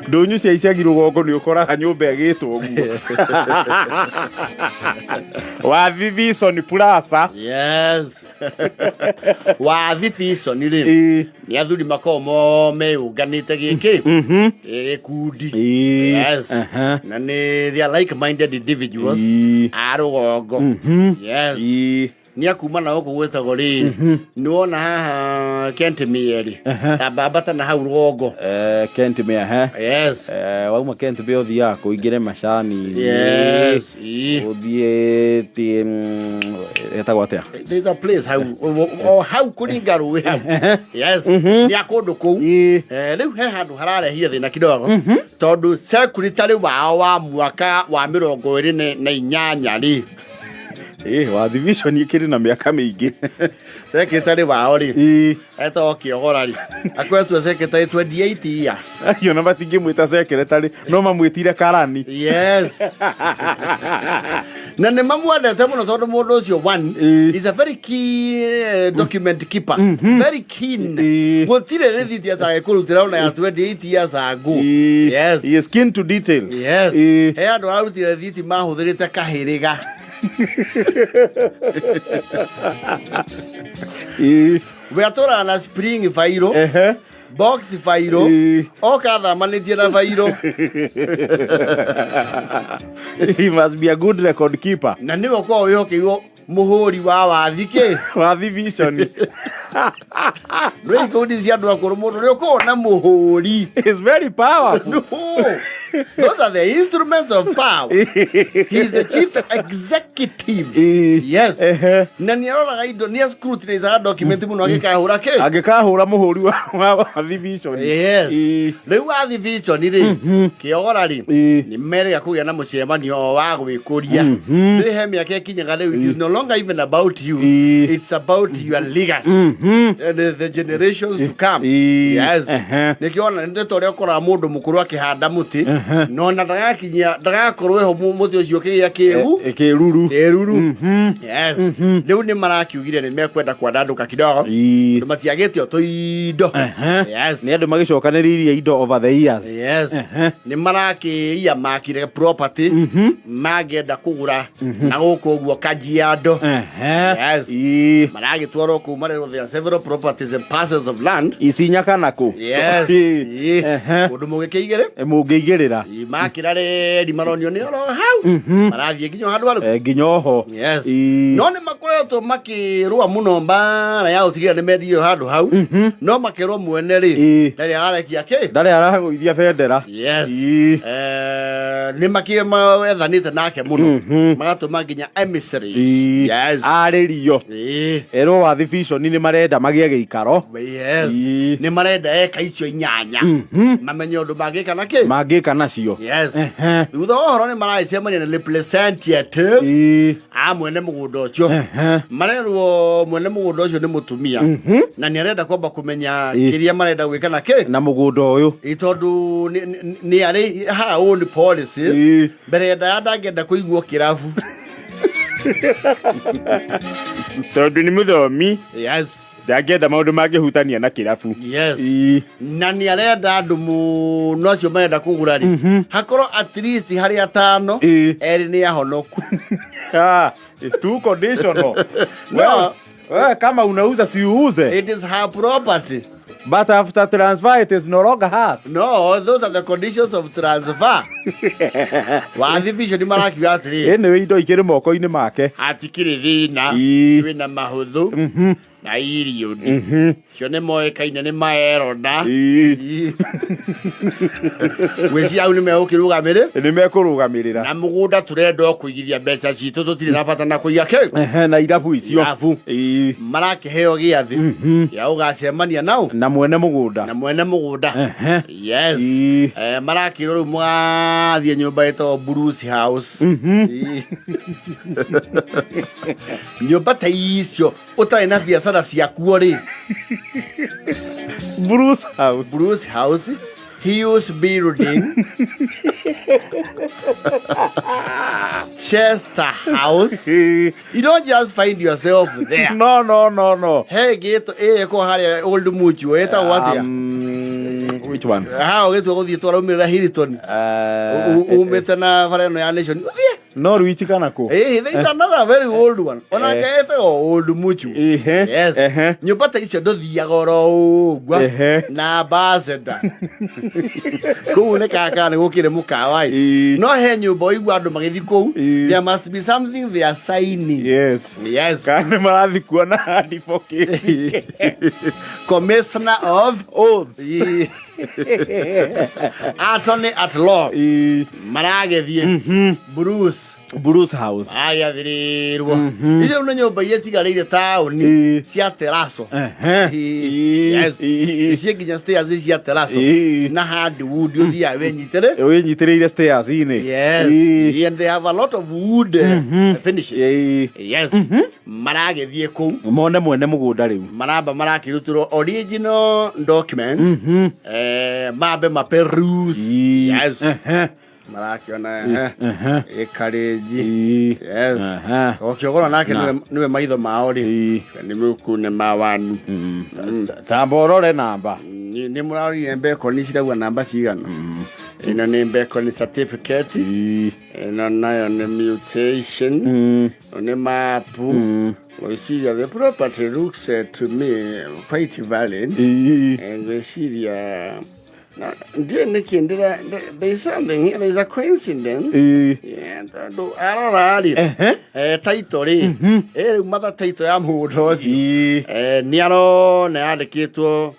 ndonyu cia icagi rugongo ni ukoraga nyumba igitwo guo Wathi Vision Plaza. Yes. Wathi Vision ni athuri makomo meyunganite giki gikundi. Yes. Na ni they are like-minded individuals a rugongo. Yes. Ni akuma na huko gwetagwo ri ni wona haha Kent Mieri tabambata na hau rugongo Kent Mieri yes wauma Kent Mieri thia kuingire macani yes uthie ti etagwo atia there's a place how kuringa ruwe yes ni akundu ku riu he handu hararehire thina kidogo tondu secretary wao wa mwaka wa 28 ri Wathi Vision ikiri na miaka mingi secretary wao ri eto kiogora ri akwetwo secretary 28 years ayo na batingi mwita secretary no mamwitire karani yes na ne mamwendete muno tondu mundu ucio one is a very keen document keeper very keen gutire rithiti atagekurutira ona ya 28 years ago yes he is keen to details yes he andu arutire rithiti mahuthirite kahiriga Weatora na spring fairo box fairo okatha manitie na fairo he must be a good record keeper na niwe kwa wihokeirwo muhuri wa wathike Wathi Vision Rei kodi cia andu akuru mundu ri ukona muhuri is very powerful no. Those are the instruments of power. He's the chief executive. Yes. Na ni aroraga indo ni scrutinize document muno agikahura ke agikahura muhuri wa Wathi Vision yes riu Wathi Vision ri kiogora ri ni mere ya kugia na mucemanio wa gwikuria ri he miaka ikinyaga riu it is no longer even about you it's about your legacy and the generations to come yes nikiona ndeto ria ukora mundu mukuru akihanda muti no na ndagakorwo ho muti ucio kiya kiruru yes riu ni marakiugire ni mekwenda kwandanduka kidogo ndu matiagete otoindo yes ni andu magicokaniririe indo over the years yes ni marakiia makire property magenda kugura na guko guo Kajiado yes maragitwaro ku marero there several properties and parcels of land isinya naku yes undu mugikiigire mungigirira makira re maronio ni oro hau marathie nginyo handu aru nginyo ho yes no ni makoretwo makirua muno mbara ya utigira ni mendio handu hau no makirwo mwene ri ndari ararekia ki ndari araguithia bendera yes ni makima ethanite nake muno magatuma nginya emissaries yes aririo ero Wathi Vision ni marenda magie giikaro yes ni marenda eka icio inyanya mamenye undu mangika nacio yes thutha uhoro ni maraicemania na representative mwene mugunda ucio marerwo mwene mugunda ucio ni mutumia na ni arenda kwamba kumenya kiria marenda gwika na ki na mugunda uyu itondu ni ari ha own policies mbere ndangenda kuigwo kirabu tondu ni muthomi yes ndangenda maundu mangihutania na kirabu yes na ni arenda andu muno acio marenda kugura ri hakorwo at least hari atano eri ni ahonoku it's too conditional well kama unauza si uuze it is her property but after transfer it is no longer hers no those are the conditions of transfer Wathi Vision marakiuga atiri ene indo ikiri moko-ini make atikiri thina wina mahuthu na irio ndi cio nĩ moĩkaine nĩ maerona gwĩcia au nĩ megũkĩrũgamĩrĩra na mũgũnda tũrenda kũigithia mbeca citũ tũtirĩ na bata na kũiga kĩ na irabu icio marakĩheo gĩathĩ ya ũgacemania nao na mwene mũgũnda yes marakĩrwo rĩu mũgathiĩ nyũmba ĩtagwo Bruce House nyũmba ta icio ũtarĩ na biacara ciakuo rĩ Bruce House Hughes Building Chester House you don't just find yourself there no hey gate ko hari old mucho eta what ya Which one? Ogetwo guthie twaraumira Hilton. Umete na fareno ya Nation. Uthie. No Ruichi kana ko. There is another very old one. Ona gaete old muchu. Yes. Nyumba ta icio nduthiaga oro ugwa na ambassador. Kuu ne kaka ne gukire mukawa. No he nyumba oigwa andu magithi kou. There must be something they are signing. Yes. Kana marathi kuona advocate. Commissioner of oath. Attorney at law. Maragethie. Bruce House. Aya thirirwo. Icio no nyumba iria tigarire tauni cia teraso. Yes. Icio nginya stairs cia teraso. Na hardwood uthia wenyitire stairs ine. Yes. And they have a lot of wood finishes. Yes. Maragethie kou. Mone mwene mugunda riu. Maramba marakirutirwo original documents. Mabe maperuse. Yes. Marakiona ekareji. Yes. Okiogora nake niwe maitho mao ri. Ni mukune mawanu. Tamborore namba. Ni murari embeko ni ciragwa namba cigana. Ino ni embeko ni certificate. Ino nayo ni mutation. Ni mapu. We see the property looks to me quite valid. And we see there's something here. There's a coincidence. Yeah, title. Mother title ya mudo ci. Niaro na andikitwo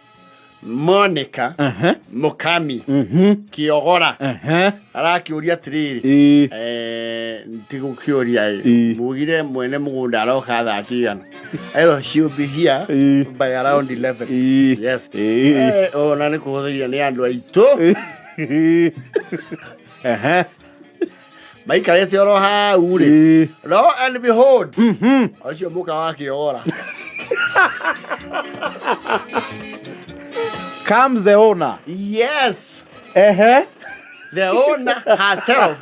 Monica Mukami Kiogora arakiuria tiriri ntigukiuria mugire mwene mugunda aroka thaa cigana. She'll be here by around 11. Yes. Na ni kuhuthiria ni andu aitu. Maikarete oro hau ri. Lo and behold. Acio muka wa Kiogora. Comes the owner. Yes. The owner herself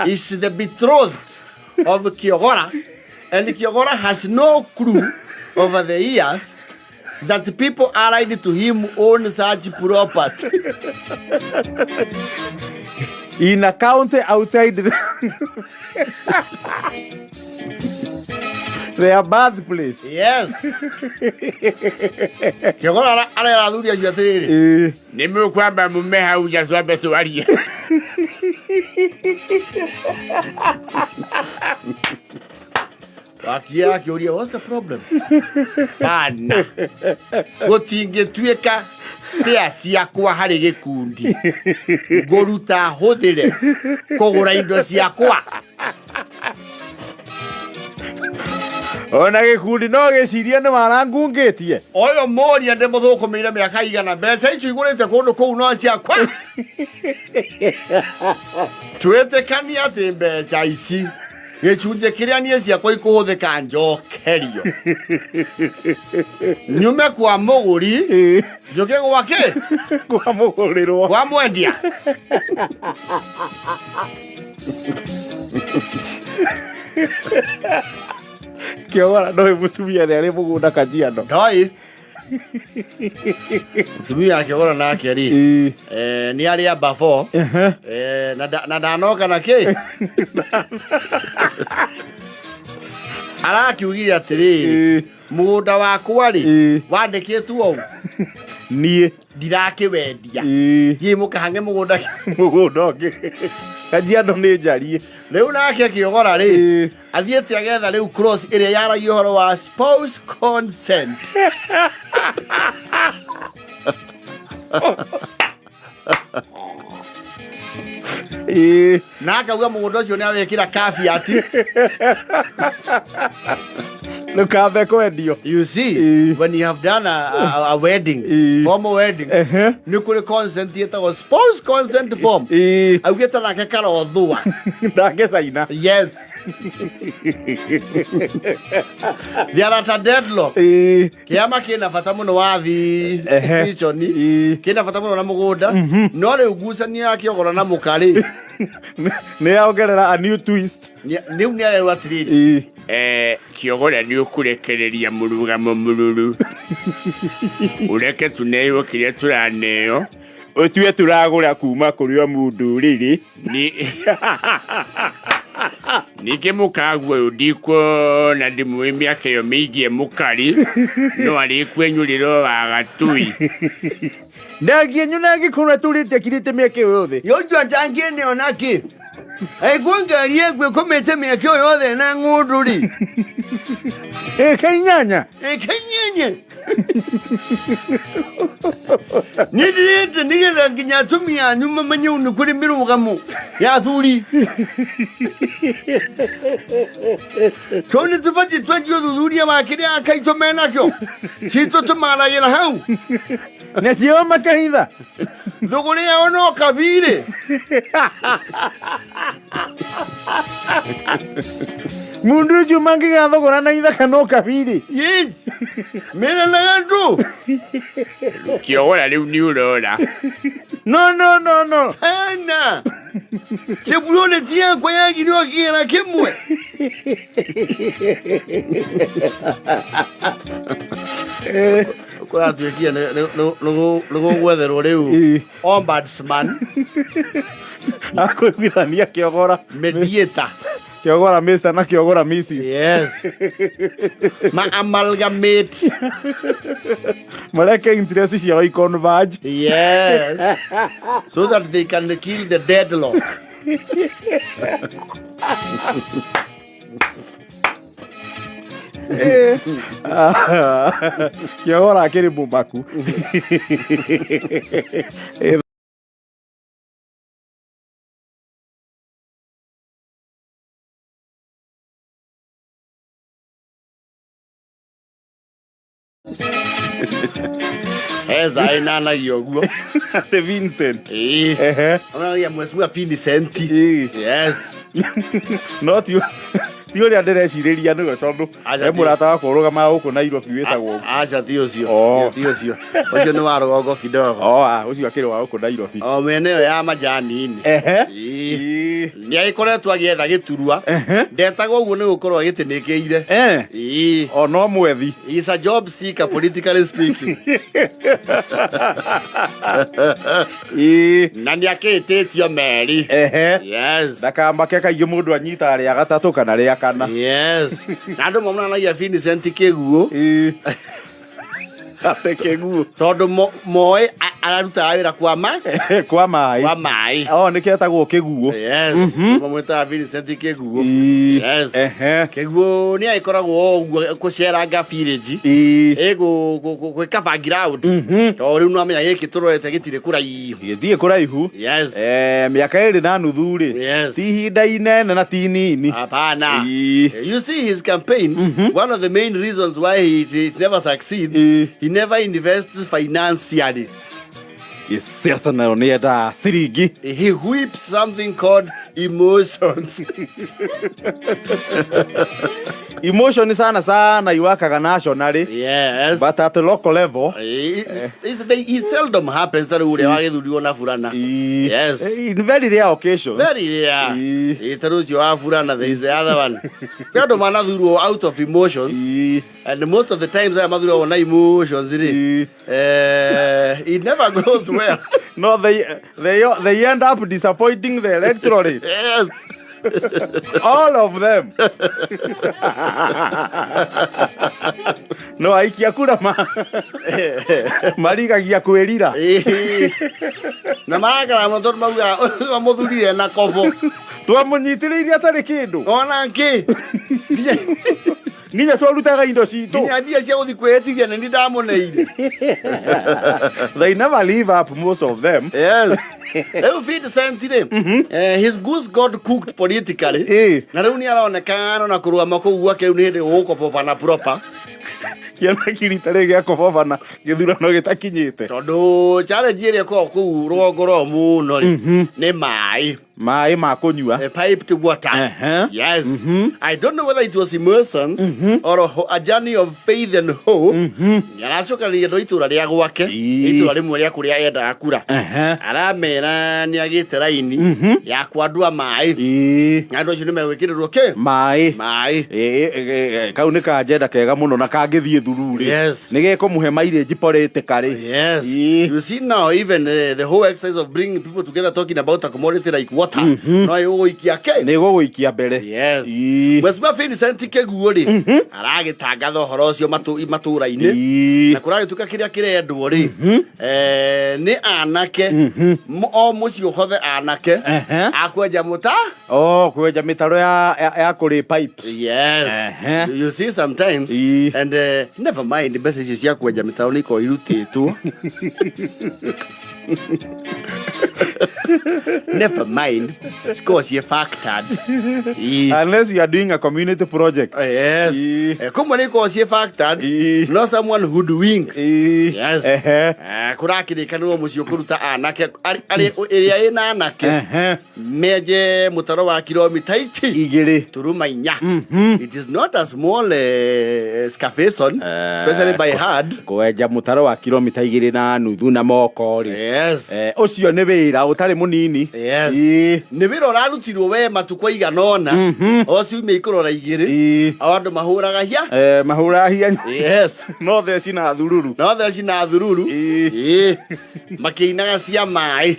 is the betrothed of Kiogora, and Kiogora has no clue over the years that people allied to him own such property. In a county outside their birthplace. Yes. Kiogora ala dhuria jwatiriri. Nimekwamba mume hauja swabe swali. Wakia kiuria, what's the problem? Bana. Gutingetuika cia ciakwa hari gikundi. Ngoruta huthire kugura indo ciakwa. Ona gikundi no giciria ni marangungitie. Oyo moria nde muthukumeire miaka igana mbeca icio igurite kundu kuu no ciakwa. Twetekania ati mbeca ici gicunje kiria nie ciakwa ikuhuthika njokerio. Nyume kwa muguri njoke gwake kwa mugurirwo kwa mwendia. Kiogora no mutumia ni ari mugunda Kajiado. Ndoi. Mutumia Kiogora nake ri ni ari aba 4 na ndanoka na ki arakiugire atiriri mugunda wakwa ri wandikitwo au nie ndirakiwendia ye mukahange mugunda ungi Kajiado ni njarie riu nake Kiogora ri athiete agetha riu cross iria yaragia horo wa spouse consent. Na akauga mugunda ucio ni awekira caveat. Look how they kwendio. You see, when you have done a wedding, formal wedding, nuclear consent yetagwo spouse consent form. Augeta nake karo thua. Ndake saina. Yes. They are at a deadlock. Kiama kina bata muno wathi vision kina bata muno na mugunda no riu ngucania Kiogora na mukari nä aongerera a new twist nä u nä arerwo atirä Kiogora nä å kå rekereria må rugamo må rå ru å reke tå neå kä rä a tå raneo å tue tå ragå ra kuma kå rä o må ndå rä rä ningä må kaguo å ndikwo na ndä mwä mä aka ä yo mä igie må kari no arä kwenyå rä ro wa gatåi ndangienyå na ngä korwo tå rä te kirä te mä eke å yothe yojua ndangä ne ona kä aigua ngari egwe kå mä te mä eke å yothe na ngå ndå rä kainyanya kainyanya nä ndä rä te nä getha nginya atumia anyu mamenye nä kå rä mä rå ya thuri to nä tå batiä twenjie å thuthuria wa kä rä a akaitå menakä citå tå maragä ra hau na cio makahitha thå rä yao no kabirä mundu ucio mangä gathogora na ithaka no kabirä yes menanaga ndå kiogora rä u nä å rora no ana cebulone tiakwa yagire o kä gera kä mwe kå ratuä kia nä gå gwetherwo rä u ombudsman akwä guithania kä ogora mediator Kiogora Mr. na Kiogora Mrs. Yes. Amalgamate. Mareke interest ciao I converge. Yes. So that they can kill the deadlock. Kiogora akiri bumbaku. Eza inana yoguo. The Vincent. Ona mwesmu Vincent. Yes. Not you. Ti uri ndirecireria niwe tondu e murata wakwa urugama guku Nairobi witagwo acha ti ucio ucio ni wa rugongo kidogo ucio akiri wa guku Nairobi mene yo ya majani ni aikoretwo agietha giturua ndetagwo uguo ni gukorwo agitinikiire no mwethi is a job seeker politically speaking na ni akititio meri yes ndakambake kaingĩ mũndũ anyita rĩa gatatũ kana rĩa kana yes na andũ mamũranagia Vincent kĩguũ ate kĩguũ tondũ moĩ ararutaga wĩra kwa maĩ nĩkĩo etagwo kĩguũ yes mamwĩtaga Vincent kĩguũ yes kĩguũ nĩ agĩkoragwo ũguo gũceranga village gwĩka background tondũ rĩu no amenya gĩkĩ tũrorete gĩtirĩ kũraihu yes mĩaka ĩrĩ na nuthu rĩ ti ihinda inene na ti nini hapana you see his campaign one of the main reasons why he never succeeds he never invests financially. Certainly nienda ciringi. He whips something called emotions. Emotion sana iwakaga nationally. Yes. But at the local level, it seldom happens that ule wagithurio na fulana. Yes. In very rare occasions. Very rare. Itarucio wa fulana, there is the other one. Pero manathurwo out of emotions. And most of the times I mathurwo na emotions it never goes well. No, they end up disappointing the electorate. Yes. All of them. No, aikia kura marigagia kwirira. Na maragara mo tondu mauga muthurire na kobo. Twamunyitiriire atari kindu. Ona nki. Ninya twarutaga indo citu. Ninya ndia cia guthi kwetithia ni ndamuneire. They never live up, most of them. Yes. Vincent his goose got cooked politically. Na riu ni aronekana na kurugama kuu gwake riu ni hindi gukobobana proper. Kiana kirita rä gä akobobana githurano gitakinyite tondu challenge iria ko kuu rũgongo rwa muno nĩ maĩ Maĩ ma kũnyua. Piped water. Yes. I don't know whether it was immersions or a journey of faith and hope. Yaracokanĩria andũ itũra rĩa gwake, itũra rĩmwe rĩa kũrĩa endaga kura. Aramera nĩagĩte raini ya kwandua maĩ. Andũ acio nĩmegwĩkĩrĩrwo kĩ? Maĩ. Kau nĩ kanjenda kega mũno na kangĩthiĩ thururu rĩ. Nĩgekũmũhe mileage politically. Yes. You see now even the whole exercise of bringing people together talking about a commodity like water. No ĩgũgũikia kĩ? Nĩgũgũikia mbere. Yes. Mheshimiwa Vincent Kĩguũ rĩ aragĩtangatha ũhoro ũcio matũra-inĩ na kũragĩtuĩka kĩrĩa kĩrendwo rĩ nĩ anake o mũciĩ ũhothe anake akwenja kwenja mĩtaro ya kũrĩ pipes. Yes. You see sometimes and never mind mbeca icio cia kwenja mĩtaro nĩ ikoragwo irutĩtwo. Never mind. Because you're factored. Unless you are doing a community project. Yes. Come on, because you're factored. Not someone who doings. Yes. Kurakirika no mucio kuruta anake area ina anake. Meje mutaro wa kilomita 2 turuma 4. It is not a small excavation, especially by hand. Kwenja mutaro wa kilomita 2.5 na moko ri. Yes. Ucio nĩ wĩra ũtarĩ mũnini. Yes. Nĩ wĩra ũrarutirwo we matukũ iganona. Ũcio ime ikorora igĩrĩ. Andũ mahũraga hia. Mahũraga hia. Yes. No theci na thururu. Makĩinaga cia maĩ.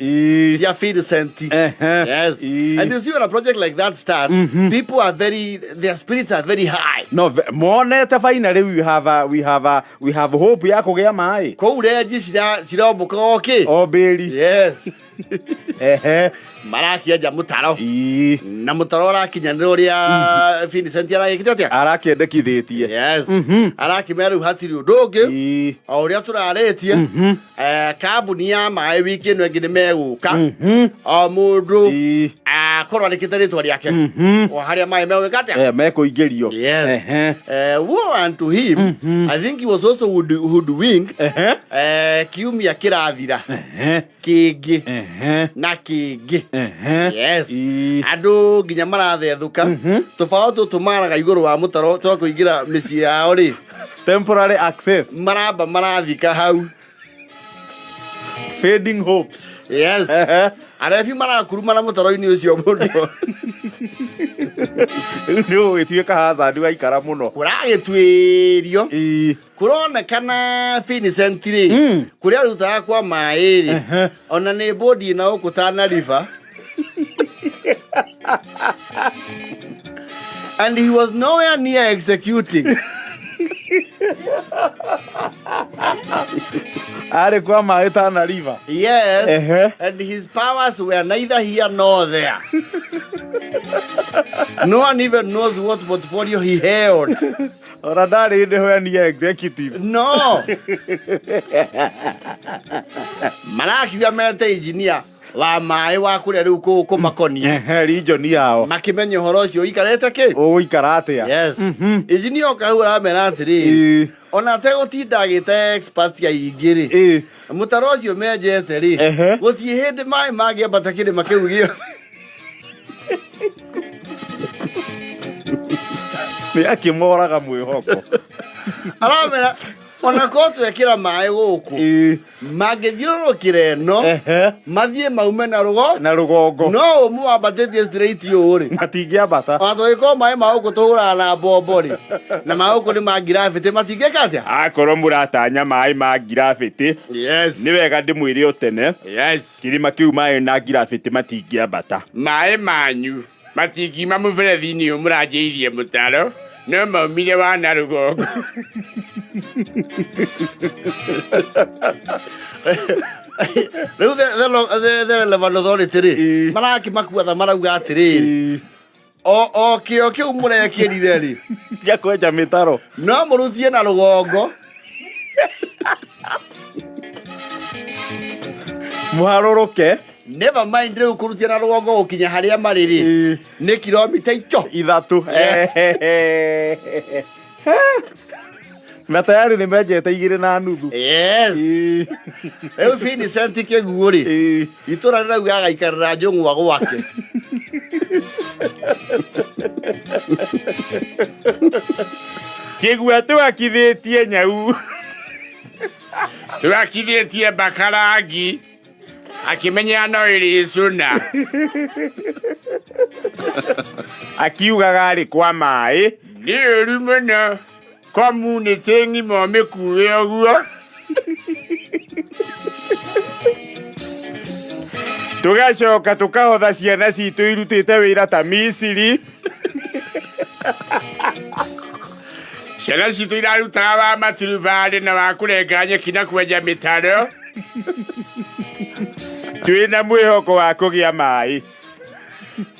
Cia Vincent. Yes. And you see when a project like that starts, people are their spirits are very high. No, monete finally we have hope ya kũgĩa maĩ. Kũu renji ciromboka okay. Obĩri. Yes. Marakienja mũtaro. Na mũtaro ũrakinyanĩra ũrĩa Vincent aragĩkĩte atĩa? Arakĩendekithĩtie. Yes. Arakĩmera rĩu hatirĩ ũndũ ũngĩ. O ũrĩa tũrarĩtie. Kambuni ya maĩ wiki ĩno ĩngĩ nĩmegũka. O mũndũ akorwo andĩkĩte rĩtwa rĩake. O harĩa maĩ megwĩka atĩa? Mekũingĩrio. Yes. Woe unto him. I think he was also hoodwinked. Kiumia kĩrathira. Kĩngĩ. Na kĩngĩ. Yes. Andũ nginya marathethũka. Tũbaũ tũtũ maraga igũrũ wa mũtaro twakũingĩra mĩciĩ yao rĩ. Temporary access. Maramba marathika hau. Fading hopes. Yes. Arefi marakuruma na mũtaro-inĩ ũcio mũndũ. Nĩ ũgĩtuĩka hazard waikara mũno. Kũragĩtuĩrio. Kũronekana Vincent rĩ kũrĩa rutaga kwa maĩ rĩ ona nĩ body na gũkũ Tana River. And he was nowhere near executing. Are kwa maĩ Tana River. Yes. And his powers were neither here nor there. No one even knows what portfolio he held. Ora ndarĩ nĩwe ni executive. No. Marakiuga mete engineer wa maĩ wa kũrĩa rĩu kũmakonia. Region yao. Makĩmenya ũhoro ũcio ũikarĩte kĩ? Ũgũikara atĩa? Yes. Engineer okahau aramera atĩrĩ. Ona tegũtinda agĩte experts aingĩ rĩ. Mũtaro ũcio menjete rĩ. Gũtirĩ hĩndĩ maĩ mangĩambata kĩrĩma kĩu gĩothe. Nĩ akĩmoraga mwĩhoko. Aramera ona ko twekĩra maĩ gũkũ mangĩthiũrũrũkĩra ĩno mathiĩ maume na rũgongo no ũmwe wambatĩtie straight ũũ rĩ matingĩambata ona tũgĩkorwo maĩ ma gũkũ tũhũraga na mbombo rĩ na ma gũkũ nĩ ma ngirabĩtĩ matingĩka atĩa akorwo mũratanya maĩ ma ngirabĩtĩ nĩ wega ndĩmwĩre ũtene kĩrĩma kĩu maĩ na ngirabĩtĩ matingĩambata maĩ manyu matingiuma mũberethi-inĩ ũyũ mũranjĩirie mũtaro no maumire wa na rũgongo. Rĩu the relevant authority rĩ marakĩmakuatha marauga atĩrĩrĩ o kĩo kĩu mũrekĩrire rĩ gĩa kwenja mĩtaro no mũrutie na rũgongo mũharũrũke. Never mind rĩu kũrutia na rũgongo gũkinya harĩa marĩ rĩ nĩ kilomita 3 na tayari nĩmenjete 2.5. Yes. Rĩu Vincent Kĩguũ rĩ itũra rĩrauga agaikarĩra njũng'wa gwake Kĩgua twakithĩtie nyau. Twakithĩtie Bakarangi. Akimenya no ĩrĩcũna. Akiugaga arĩ kwa maĩ. Nĩ ũru mũno. Community ng'ima mĩkuĩ ũguo. Tugacoka tukahotha ciana citũ irutĩte wĩra ta Misiri. Ciana citũ irarutaga wa maturubarĩ na wa kũrenga nyeki na kwenja mĩtaro. Twĩna mwĩhoko wa kũgĩa maĩ.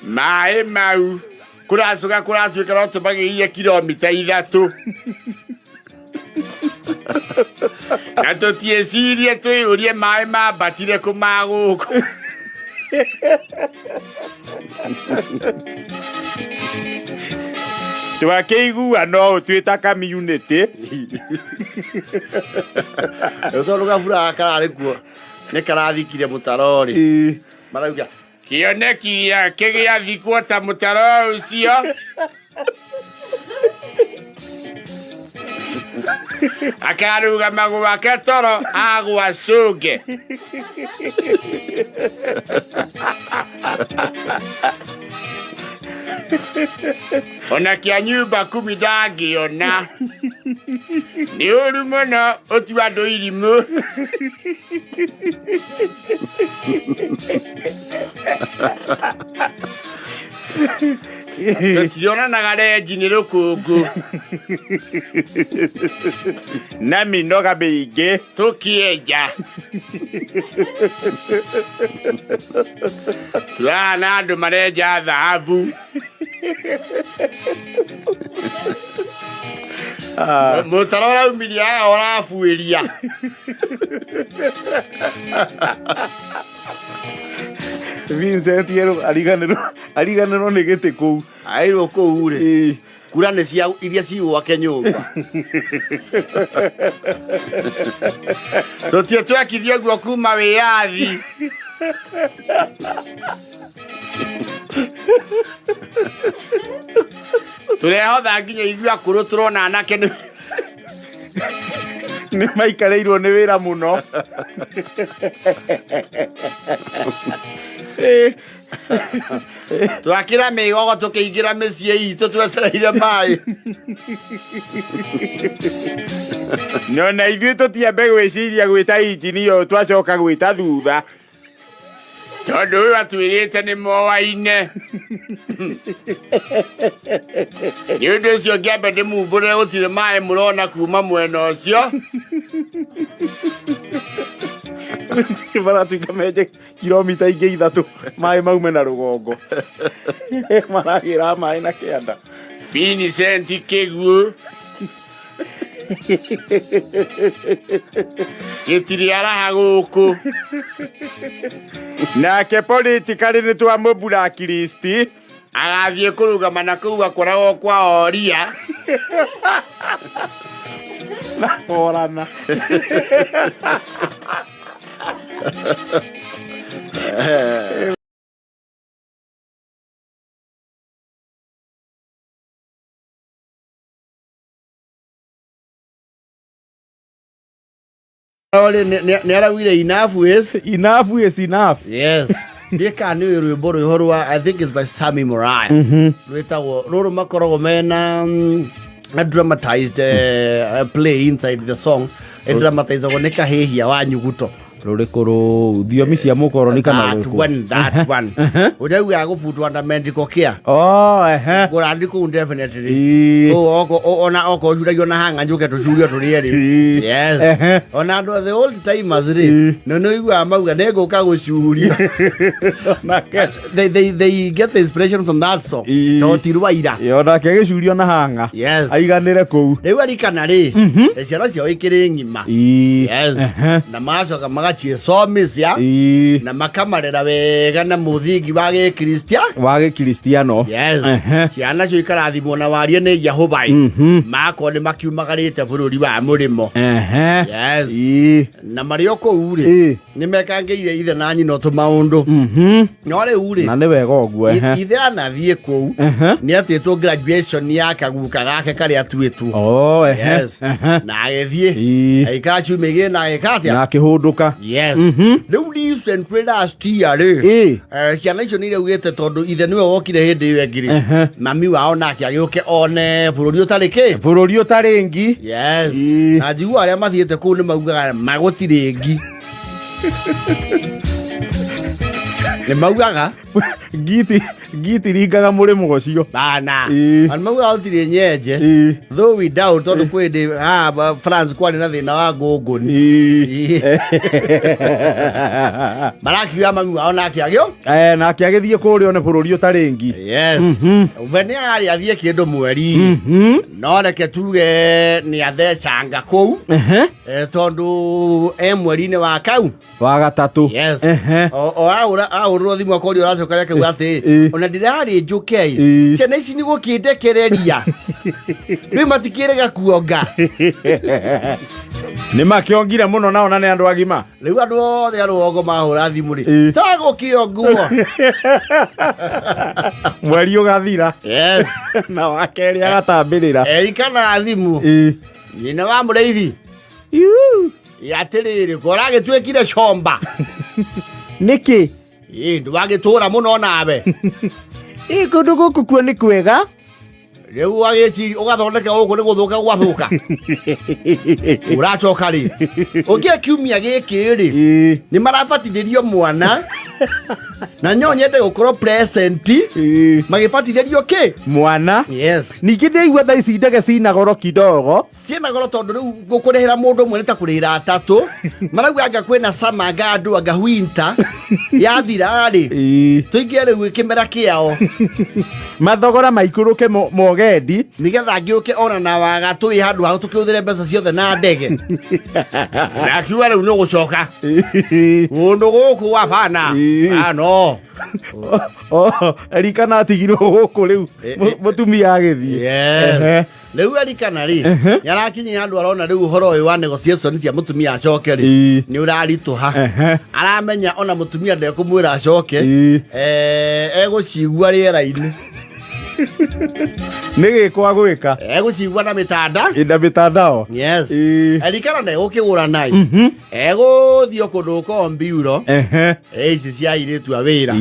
Maĩ mau kũracoka kũratuĩka no tũmagĩire kilomita 3. Na tũtiĩcirie twĩyũrie maĩ mambatire kũmagũkũ. Twakĩigua no twĩta community. Tondũ gabura kararĩ kuo nĩ karathikire mũtaro rĩ. Marauga kĩoneki gĩake gĩathikwo ta mũtaro ũcio. Akarugama gwake toro agwa cũnge. Ona kĩa nyumba 10 ndangĩona. Nĩ ũru mũno ũtua andũ irimũ. Tũtionanaga renji nĩ rũkũngũ. Na mĩnoga mĩingĩ. Tũkĩenja. Turana andũ marenja thahabu. Mũtaro ũraumirie haha ũrabuĩria. Vincent ariganĩrwo nĩ gĩtĩ kũu. airwo kũu rĩ. Kura nĩ cia iria cigwake nyũmba. Tũtio twekithio guo kuma wĩyathi. Tũrehotha nginya igua kũrũ tũrona anake nĩ maikarĩirwo nĩ wĩra mũno. Twakĩra mĩgogo tũkĩingĩra mĩciĩ itũ twetereire maĩ. Nona ithuĩ tũtiambe gwĩciria gwĩta injinia twacoka gwĩta thutha. Tondũ ũyũ atwĩrĩte nĩ moaine. Nĩ ũndũ ũcio ngĩambe ndĩmumbũrĩre gũtirĩ maĩ mũrona kuma mwena ũcio. Maratuĩka menje kilomita ingĩ 3 maĩ maume na rũgongo. Maragĩra maĩ na kĩanda. Vincent Kĩguũ. Gĩtirĩ araha gũkũ. Nake politically nĩ twamũ-blacklist. Agathiĩ kũrũgama na kũu akoragwo kwa oria. Orana. Nĩ arauire enough is enough. Yes. Ndĩka nĩ rwĩmbo rwĩho rwa I think it's by Sammy Morai. Rwĩtagwo rũrũ makoragwo mena a dramatized play inside the song. Dramatizagwo nĩ kahĩhia wa nyuguto. Rũrĩkũ rũ thiomi cia mũkoroni kana rũkũ. That one. Ũrauga gũputwo under medical care. Kũrandi kũu definitely. Ona oko ũcuragio na hanga njũke tũcurio tũrĩerĩ. Yes. Ona andũ the old timers rĩ. No iguaga mauga nĩngũka gũcuria. They get the inspiration from that song. Totirwaira. Onake agĩcurio na hanga. Yes. Aiganĩre kũu. Rĩu arikana rĩ. Ciara ciao ikĩrĩ ng'ima. Yes. Na macoka magaciĩcomithia na makamarera wega na mũthingi wa gĩkristiano ciana cio ikarathimwo na warie nĩ Jehova makorwo nĩ makiumagarĩte bũrũri wa mũrĩmo na marĩ o kũu rĩ nĩ mekangĩire ithe na nyina tũmaũndũ no rĩu rĩ na nĩ wega ũguo ithe anathiĩ kũu nĩ atĩtwo graduation ya kaguka gake karĩa atuĩtwo na agĩthiĩ aikara ciumia igĩrĩ na agĩkatia na akĩhũndũka rĩu recent last year rĩ ciana icio nĩ iraugĩte tondũ ithe nĩwe wokire hĩndĩ ĩyo ĩngĩ mami wao nake agĩũke one bũrũri ũtarĩ ngi na njigua arĩa mathiĩte kũu nĩ maugaga magũtirĩ ngi nĩ maugaga ngiti ringaga mũrĩmo ũcio bana maugaga gũtirĩ nyenje though we doubt tondũ kwĩ hĩndĩ France kwarĩ na thĩna wa ngũngũni marakiuga mami wao nake agĩthiĩ kũrĩa one bũrũri ũtarĩ ngi we nĩ arĩ athiĩ kĩndũ mweri no reke tuge nĩ athecanga kũu tondũ mweri-inĩ wa kau wa gatatũ ahũrĩrwo thimũ akorio ũracoka reke atĩ ona ndirarĩ njũke ciana ici nĩ gũkĩndekereria rĩu matikĩrega kuonga nĩ makĩongire mũno nao na nĩ andũ agima rĩu andũ othe arũongo mahũra thimũ rĩ tagũkĩonguo mweri ũgathira na wa kerĩ agatambĩrĩra erikana thimũ nyina wa mũrĩithi atĩrĩrĩ koragĩtuĩkire comba nĩkĩ ndũgagĩtũra mũno nawe kũndũ gũkũ kuo nĩ kwega rĩu agĩciri ũgathondeka gũkũ nĩ gũthũka gwathũka ũracoka rĩ ũngĩ kiumia gĩkĩ rĩ nĩ marabatithĩrio mwana na nyo nyende gũkorwo present magĩbatithĩrio kĩ mwana ningĩ ndĩigua thaa ici ndege cina goro kidogo ciĩna goro tondũ rĩu gũkũrĩhĩra mũndũ ũmwe nĩ ta kũrĩhĩra atatũ marauga anga kwĩna sama andũ anga winter yathira rĩ tũingĩe rĩu kĩmera kĩao mathogora maikũrũke mogendi nĩgetha ngĩũke ona na waga tũĩ handũ hau tũkĩhũthĩre mbeca ciothe na ndege na akiuga rĩu nĩ gũcoka kũndũ gũkũ wabana no erikana atigirwo gũkũ rĩu mũtumia agĩthiĩ rĩu erikana rĩ nĩarakinyia handũ arona rĩu ũhoro ũyũ wa negotiation cia mũtumia acoke rĩ nĩ ũraritũha aramenya ona mũtumia ndekũmwĩra acoke egũcigua rĩera-inĩ nĩ gĩkwa gwĩka egũcigua na mĩtanda mĩtandao erikana ndegũkĩgũra nai egũthiĩ kũndũ kombiuro ici cia airĩtu a wĩra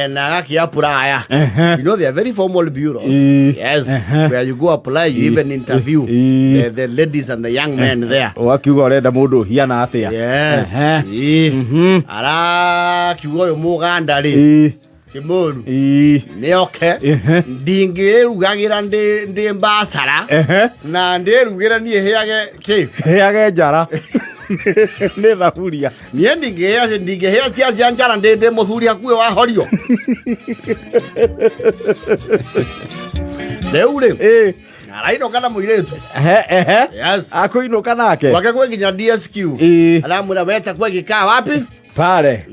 na agakĩapuraya you know they are very formal bureaus where you go apply you even interview the ladies and the young men there wakiuga ũrenda mũndũ hiana atĩa arakiuga ũyũ mũganda rĩ Kimonu nĩoke ndingĩrugagĩra ndĩ mbacara na ndĩrugĩra niĩ hĩage njara nĩ thaburia niĩ ndingĩhĩa cia njara ndĩ mũthuri hakuhĩ wahorio rĩu rĩ arainũka na mũirĩtu akũinũka nake gwake kwĩ nginya DSQ aramwĩra weta kwegĩkaa wapi pale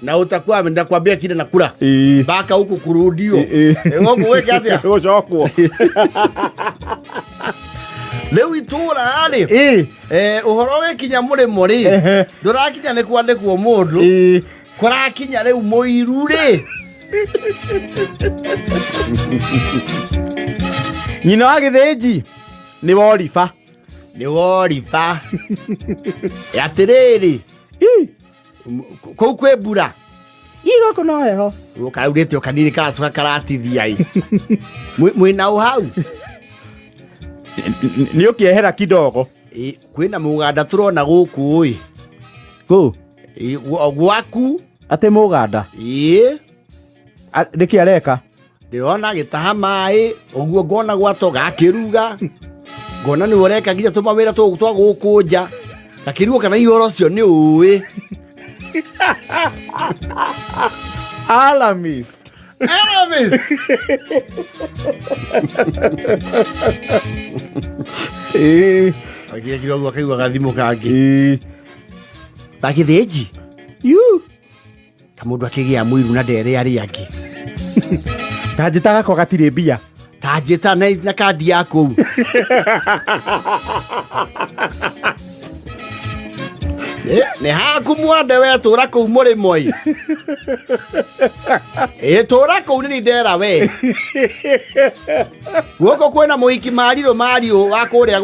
na utakuwa ameenda kuambia kile nakula mpaka huku kurudio ng'ombe weke atia gũcokwo rĩu itũra rĩ ũhoro wĩkinya mũrĩmo rĩ ndũrakinya nĩ kwandĩkwo mũndũ kũrakinya rĩu mũiru rĩ nyina wa gĩthĩnji nĩ woriba atĩrĩrĩ kũu kwĩ mbura igũkũ no heho ũkaraurĩte o kanini karacoka karatithia mwĩna ũ hau nĩ ũkĩehera kidogo kwĩna mũganda tũrona gũkũ gwaku atĩ mũganda nĩkĩ areka ndĩrona gĩtaha maĩ ũguo ngona gwato gakĩruga ngona nĩ ũreka nginya tũmawĩra twa gũkũ nja gakĩruga kana ihoro ũcio nĩ ũĩ Alarmist. Akĩra kidogo akaigua gathimũ kangĩ Bagithĩnji kamundu akĩgĩa mũiru na ndere arĩ angĩ tanjĩta gakwa gatirĩ mbia tanjĩta na kandi ya kũu nĩ haku mwande we tũra kũu mũrĩmo tũra kũu nĩ ndera we guoko kwĩna mũhiki marirũ wa kũrĩa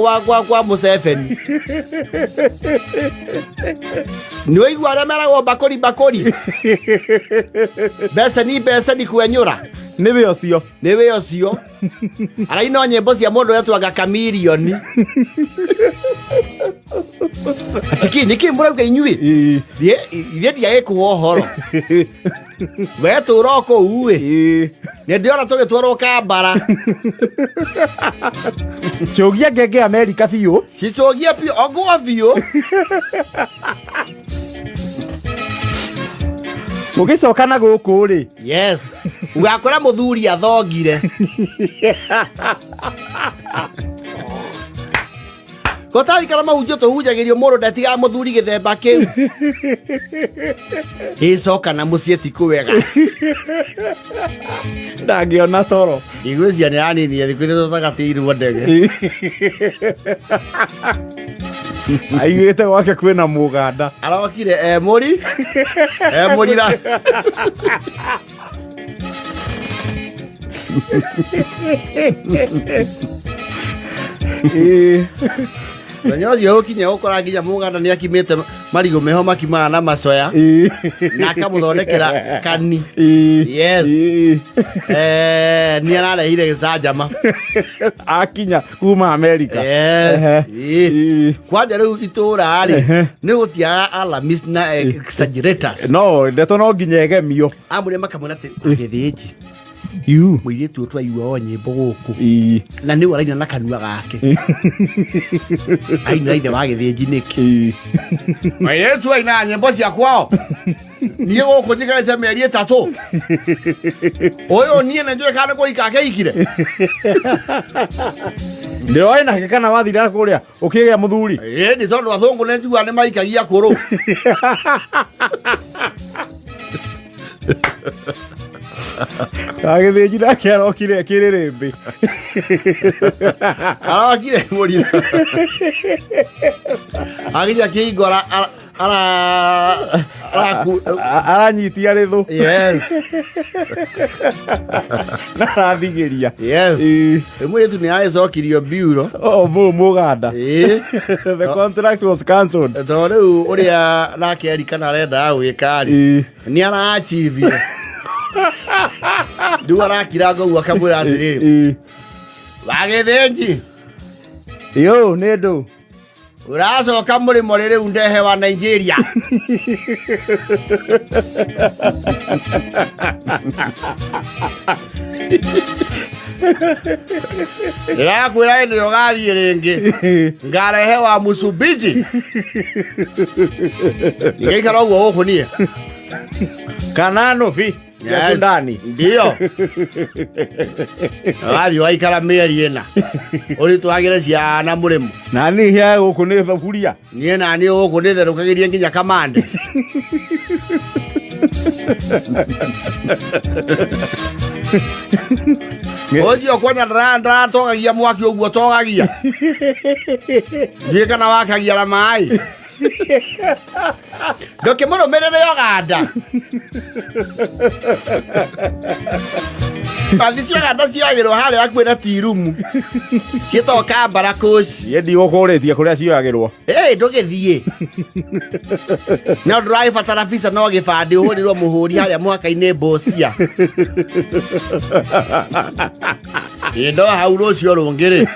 gwa Mũcebeni nĩ ũigua arĩa meragwo mbakũri beceni kwenyũra nĩwe ũcio araina nyĩmbo cia mũndũ wetwaga Chameleon atiki nĩkĩ mũrauga inyuĩ ithe ndiagĩkũga ũhoro we tũra kũu nĩ ndĩona tũgĩtwarwo Kambara cogia ngenge Amerika biũ cicogia biũ ogwo biũ mũgĩcoka na gũkũ rĩ yes ugakora mũthuri athongire gotari kana mahunjio tũhunjagĩrio mũndũ ndetigaga mũthuri gĩthemba kĩu ĩcoka na mũciĩ ti kũwega ndangĩona toro igwĩcia nĩ yanini thikũ ithe tũtagatĩirwo ndege aigĩte gwake kwĩna mũganda arokire mũrira Nyo ũcio ũkinya ũkora nginya mũganda nĩ akimĩte marigũ meho makimaga na macoya na akamũthondekera kani yes nĩ ararehire gĩcanjama akinya kuma Amerika yes kwanja rĩu itũra rĩ nĩ gũtiaga alarmist na exaggerators no ndeto no nginya egemio amũrĩa makamwĩra atĩ Gĩthĩnji mũirĩtu ũyũ twaigua nyĩmbo gũkũ na nĩ ũraina na kanua gake aina ithe wa Gĩthĩnji nĩkĩ mũirĩtu aina nyĩmbo cia kwao niĩ gũkũ njikarĩte mĩeri 3 ũyũ niĩ nĩ njũĩ kana nĩ kũhika akĩhikire ndĩroĩ nake kana wathira kũrĩa ũkĩgĩa mũthuri nĩ tondũ athũngũ nĩ njugaga nĩ mahikagia kũrũ Gĩthĩnji nake arokire kĩrĩrĩmbĩ arokire mũrira aginya kĩhingo aranyitia rĩthũ yes na arathigĩria yes mũirĩtu nĩ agĩcokirio bureau mũganda the contract was cancelled tondũ rĩu ũrĩa nake erikana arendaga gwĩka rĩ nĩ arachivire rĩu arakira ngoguo akamwĩra atĩrĩ wa Gĩthĩnji nĩ ndũ uracoka mũrĩmo rĩu ndehe wa Nigeria ndĩrakwĩra hĩndĩ ĩrĩa ũgathiĩ rĩngĩ ngarehe wa Msumbiji nĩgaikara ũguo gũkũ niĩ kana novi ndani ndio wathi waikara mĩeri ĩna ũrĩ twagĩre ciana mũrĩmo na niĩ hĩa gũkũ nĩ thaburia niĩ na niĩ gũkũ nĩ therũkagĩrie nginya kamande ũcio kwanya ndaratogagia mwaki ũguo togagia ndiĩ kana wakagia na maĩ ndũkĩmũrũmĩrĩre Uganda bathi cia Uganda ciagĩrwo harĩa hakuhĩ na tirumu ciĩtagwo Kambara Coast niĩ ndigũkũrĩtie kũrĩa cioyagĩrwo ndũgĩthiĩ no ndũragĩbatara visa no gĩbandĩ ũhũrĩrwo mũhũri harĩa mũhaka-inĩ Busia ndo hau rũcio rũngĩ rĩ